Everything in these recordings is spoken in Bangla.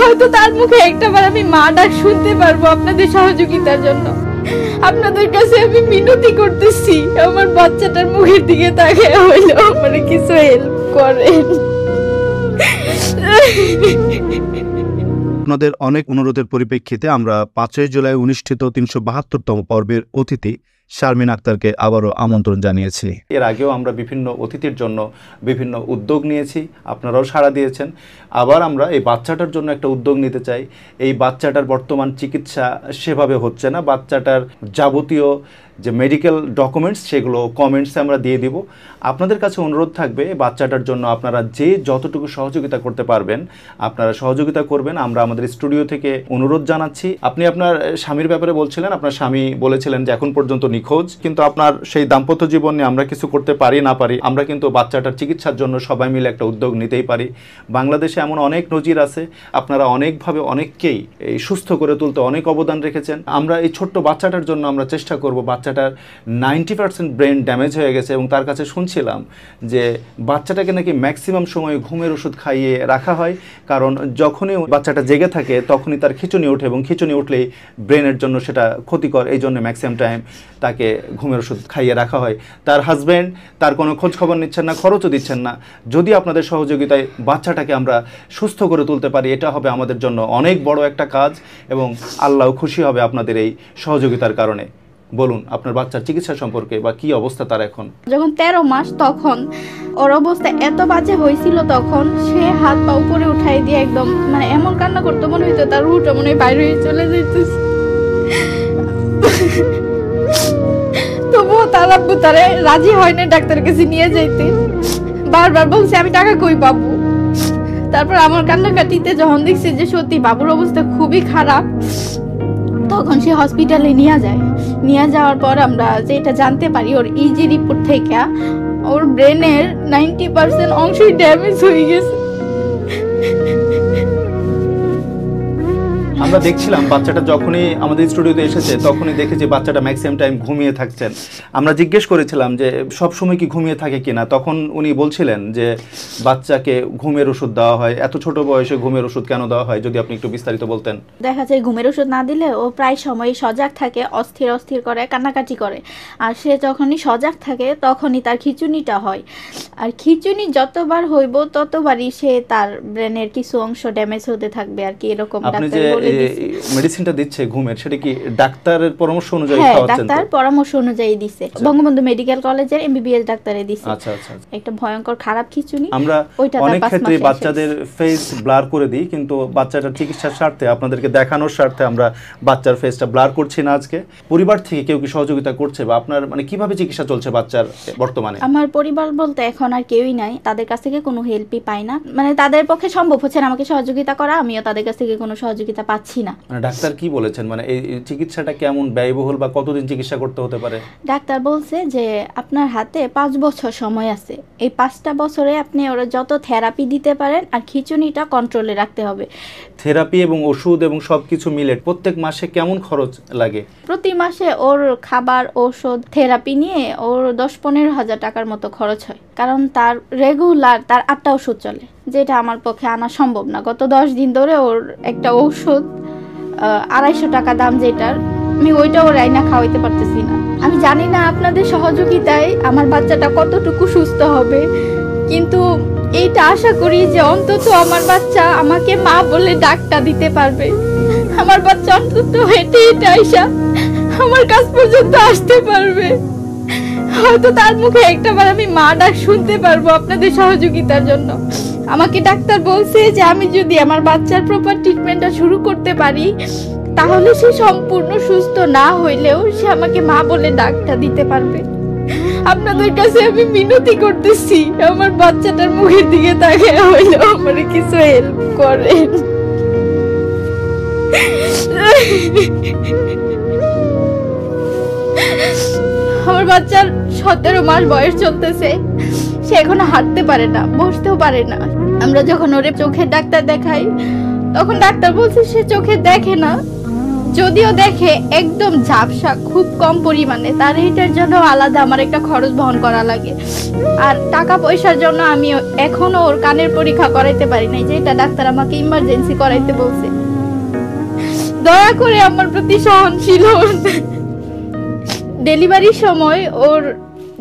হয়তো তার মুখে একটাবার আমি মা ডাক শুনতে পারবো আপনাদের সহযোগিতার জন্য। আপনাদের কাছে আমি মিনতি করতেছি, আমার বাচ্চাটার মুখের দিকে তাকিয়ে হইলো আমার কিছু হেল্প করেন। আপনাদের অনেক অনুরোধের পরিপ্রেক্ষিতে আমরা 5 জুলাই অনুষ্ঠিত 372তম পর্বের অতিথি শারমিন আক্তারকে আবারও আমন্ত্রণ জানিয়েছি। এর আগেও আমরা বিভিন্ন অতিথির জন্য বিভিন্ন উদ্যোগ নিয়েছি, আপনারাও সাড়া দিয়েছেন। আবার আমরা এই বাচ্চাটার জন্য একটা উদ্যোগ নিতে চাই। এই বাচ্চাটার বর্তমান চিকিৎসা সেভাবে হচ্ছে না, বাচ্চাটার যাবতীয় যে মেডিকেল ডকুমেন্টস সেগুলো কমেন্টসে আমরা দিয়ে দিব। আপনাদের কাছে অনুরোধ থাকবে বাচ্চাটার জন্য আপনারা যে যতটুকু সহযোগিতা করতে পারবেন আপনারা সহযোগিতা করবেন। আমরা আমাদের স্টুডিও থেকে অনুরোধ জানাচ্ছি। আপনি আপনার স্বামীর ব্যাপারে বলছিলেন, আপনার স্বামী বলেছিলেন যে এখন পর্যন্ত নিখোঁজ, কিন্তু আপনার সেই দাম্পত্য জীবন নিয়ে আমরা কিছু করতে পারি না পারি, আমরা কিন্তু বাচ্চাটার চিকিৎসার জন্য সবাই মিলে একটা উদ্যোগ নিতেই পারি। বাংলাদেশে এমন অনেক নজির আছে, আপনারা অনেকভাবে অনেককেই এই সুস্থ করে তুলতে অনেক অবদান রেখেছেন। আমরা এই ছোট্ট বাচ্চাটার জন্য আমরা চেষ্টা করব। বাচ্চাটার 90% ব্রেন ড্যামেজ হয়ে গেছে এবং তার কাছে শুনছিলাম যে বাচ্চাটাকে নাকি ম্যাক্সিমাম সময় ঘুমের ওষুধ খাইয়ে রাখা হয়, কারণ যখনই বাচ্চাটা জেগে থাকে তখনই তার খিঁচুনি ওঠে এবং খিঁচুনি উঠলেই ব্রেনের জন্য সেটা ক্ষতিকর, এই জন্য ম্যাক্সিমাম টাইম তাকে ঘুমের ওষুধ খাইয়ে রাখা হয়। তার হাজব্যান্ড তার কোনো খোঁজ খবর নিচ্ছেন না, খরচও দিচ্ছেন না। যদি আপনাদের সহযোগিতায় বাচ্চাটাকে আমরা সুস্থ করে তুলতে পারি, এটা হবে আমাদের জন্য অনেক বড় একটা কাজ এবং আল্লাহ খুশি হবে আপনাদের এই সহযোগিতার কারণে। বলুন আপনার বাচ্চার চিকিৎসা সম্পর্কে বা কি অবস্থা তার এখন? যখন 13 মাস তখন ওর অবস্থা এত বাজে হয়েছিল, তখন সে হাত পা উপরে উঠাই দিয়ে একদম মানে এমন কান্না করতে মনে হইতো তার রুটা মনে হয় বাইরে হয়ে চলে যেতেছে। তবুও তার আব্বু তারে রাজি হয় না ডাক্তারের কাছে নিয়ে যাইতে, বারবার বলছে আমি টাকা কই পাবো। তারপর আমার কান্নাকাটিতে যখন দেখছি যে সত্যি বাবুর অবস্থা খুবই খারাপ, তখন সে হসপিটালে নিয়ে যাওয়ার পর আমরা যেটা জানতে পারি ওর ইজি রিপোর্ট থেকে ওর ব্রেনের 90% অংশই ড্যামেজ হয়ে গেছে। আমরা দেখছিলাম বাচ্চাটা যখনই আমাদের স্টুডিওতে এসেছে তখনই দেখেছি বাচ্চাটা ম্যাক্সিমাম টাইম ঘুমিয়ে থাকছেন। আমরা জিজ্ঞেস করেছিলাম যে সব সময় কি ঘুমিয়ে থাকে কিনা, তখন উনি বলছিলেন যে বাচ্চাকে ঘুমের ওষুধ দেওয়া হয়। এত ছোট বয়সে ঘুমের ওষুধ কেন দেওয়া হয় যদি আপনি একটু বিস্তারিত বলতেন। দেখা যায় ঘুমের ওষুধ না দিলে ও প্রায় সময় সজাগ থাকে, অস্থির করে, কান্নাকাটি করে। আর সে যখনই সজাগ থাকে তখনই তার খিঁচুনিটা হয়, আর খিঁচুনি যতবার হইব ততবারই সে তার ব্রেনের কিছু অংশ ড্যামেজ হতে থাকবে আর কি। এরকম মেডিসিনটা দিচ্ছে ঘুমের, সেটা কি ডাক্তারের পরামর্শ অনুযায়ী খাওয়াচ্ছেন? ডাক্তার পরামর্শ অনুযায়ী দিছে, বঙ্গবন্ধু মেডিকেল কলেজের এমবিবিএস ডাক্তারে দিছে। আচ্ছা আচ্ছা, একটা ভয়ঙ্কর খারাপ খিঁচুনি। আমরা অনেক ক্ষেত্রে বাচ্চাদের ফেস ব্লার করে দিই, কিন্তু বাচ্চাটার চিকিৎসার স্বার্থে আপনাদেরকে দেখানোর স্বার্থে আমরা বাচ্চার ফেসটা ব্লার করছি না আজকে। পরিবার থেকে কেউ কি সহযোগিতা করছে বা আপনার মানে কিভাবে চিকিৎসা চলছে বাচ্চার বর্তমানে? আমার পরিবার বলতে এখন আর কেউই নাই, তাদের কাছ থেকে কোনো হেল্পই পাই না, মানে তাদের পক্ষে সম্ভব হচ্ছে না আমাকে সহযোগিতা করা, আমিও তাদের কাছ থেকে কোনো সহযোগিতা পাচ্ছি না। মানে ডাক্তার কি বলেছেন, মানে এই চিকিৎসাটা কেমন ব্যয়বহুল বা কতদিন চিকিৎসা করতে হতে পারে? ডাক্তার বলছে যে আপনার হাতে 5 বছর সময় আছে, এই 5টা বছরে আপনি ওরা যত থেরাপি দিতে পারেন আর খিঁচুনিটা কন্ট্রোলে রাখতে হবে। থেরাপি এবং ওষুধ এবং সবকিছু মিলে প্রত্যেক মাসে কেমন খরচ লাগে? প্রতি মাসে ওর খাবার, ওষুধ, থেরাপি নিয়ে ওর 10-15 হাজার টাকার মতো খরচ হয়, কারণ তার রেগুলার তার 8টা ওষুধ চলে, যেটা আমার পক্ষে আনা সম্ভব না। গত 10 দিন ধরে ওর একটা ওষুধ 250 টাকা দাম, যেটার আমি ওইটাও রাইনা খাওয়াইতে পারতেছি না। আমি জানি না আপনাদের সহযোগিতায় আমার বাচ্চাটা কতটুকু সুস্থ হবে, কিন্তু এইটা আশা করি যে অন্তত আমার বাচ্চা আমাকে মা বলে ডাকটা দিতে পারবে। আমার বাচ্চা অন্তত হেঁটে হেঁটে আইসা আমার কাছ পর্যন্ত আসতে পারবে, হয়তো তার মুখে একটাবার আমি মা ডাক শুনতে পারবো আপনাদের সহযোগিতার জন্য। আমাকে ডাক্তার বলছে যে আমি যদি আমার বাচ্চার প্রপার ট্রিটমেন্টটা শুরু করতে পারি তাহলে সে সম্পূর্ণ সুস্থ না হইলেও সে আমাকে মা বলে ডাকটা দিতে পারবে। আপনাদের কাছে আমি মিনতি করতেছি, আমার বাচ্চাটার মুখের দিকে তাকিয়ে হইলেও আমার কিছু হেল্প করেন। আমার বাচ্চার 17 মাস বয়স চলতেছে, সে এখনো হাঁটতে পারে না, বসতেও পারে না। আমরা যখন ওরে চোখের ডাক্তার দেখাই তখন ডাক্তার বলছে সে চোখে দেখে না, যদিও দেখে একদম ঝাপসা, খুব কম পরিমাণে, তার এটার জন্য আলাদা আমার একটা খরচ বহন করা লাগে। আর টাকা পয়সার জন্য আমি এখনো ওর কানের পরীক্ষা করাইতে পারি নাই, যেটা ডাক্তার আমাকে ইমার্জেন্সি করাইতে বলছে। দয়া করে আমার প্রতি সহনশীল হন। ডেলিভারির সময় ওর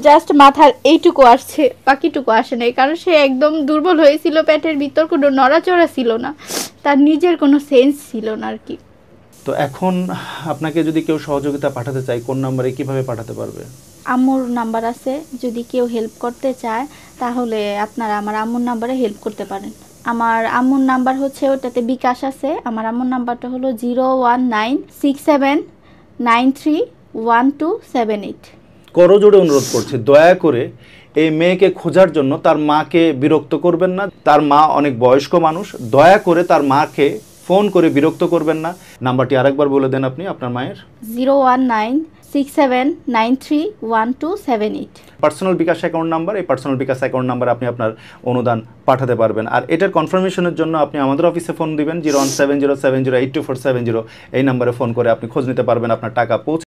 জাস্ট মাথার এইটুকু আসছে, বাকিটুকু আসে নাই, কারণ সে একদম দুর্বল হয়েছিল, পেটের ভিতর কোনো নড়াচড়া ছিল না, তার নিজের কোনো সেন্স ছিল না আর কি। তো এখন আপনাকে যদি কেউ সহযোগিতা পাঠাতে চায় কোন নাম্বারে কিভাবে পাঠাতে পারবে? আম্মুর নাম্বার আছে, যদি কেউ হেল্প করতে চায় তাহলে আপনারা আমার আম্মুর নাম্বারে হেল্প করতে পারেন। আমার আম্মুর নাম্বার হচ্ছে, ওটাতে বিকাশ আছে। আমার আম্মুর নাম্বারটা হলো 01967931278। করজোড়ে অনুরোধ করছি, দয়া করে এই মেয়েকে খোঁজার জন্য তার মাকে বিরক্ত করবেন না। তার মা অনেক বয়স্ক মানুষ, দয়া করে তার মাকে ফোন করে বিরক্ত করবেন না। নাম্বারটি আরেকবার বলে দেন আপনি আপনার মায়ের। 01967931278। পার্সোনাল বিকাশ অ্যাকাউন্ট নাম্বার, এই পার্সোনাল বিকাশ অ্যাকাউন্ট নাম্বার আপনি আপনার অনুদান পাঠাতে পারবেন। আর এটার কনফার্মেশনের জন্য আপনি আমাদের অফিসে ফোন দিবেন, 01707082470। এই নাম্বারে ফোন করে আপনি খোঁজ নিতে পারবেন, আপনার টাকা পৌঁছে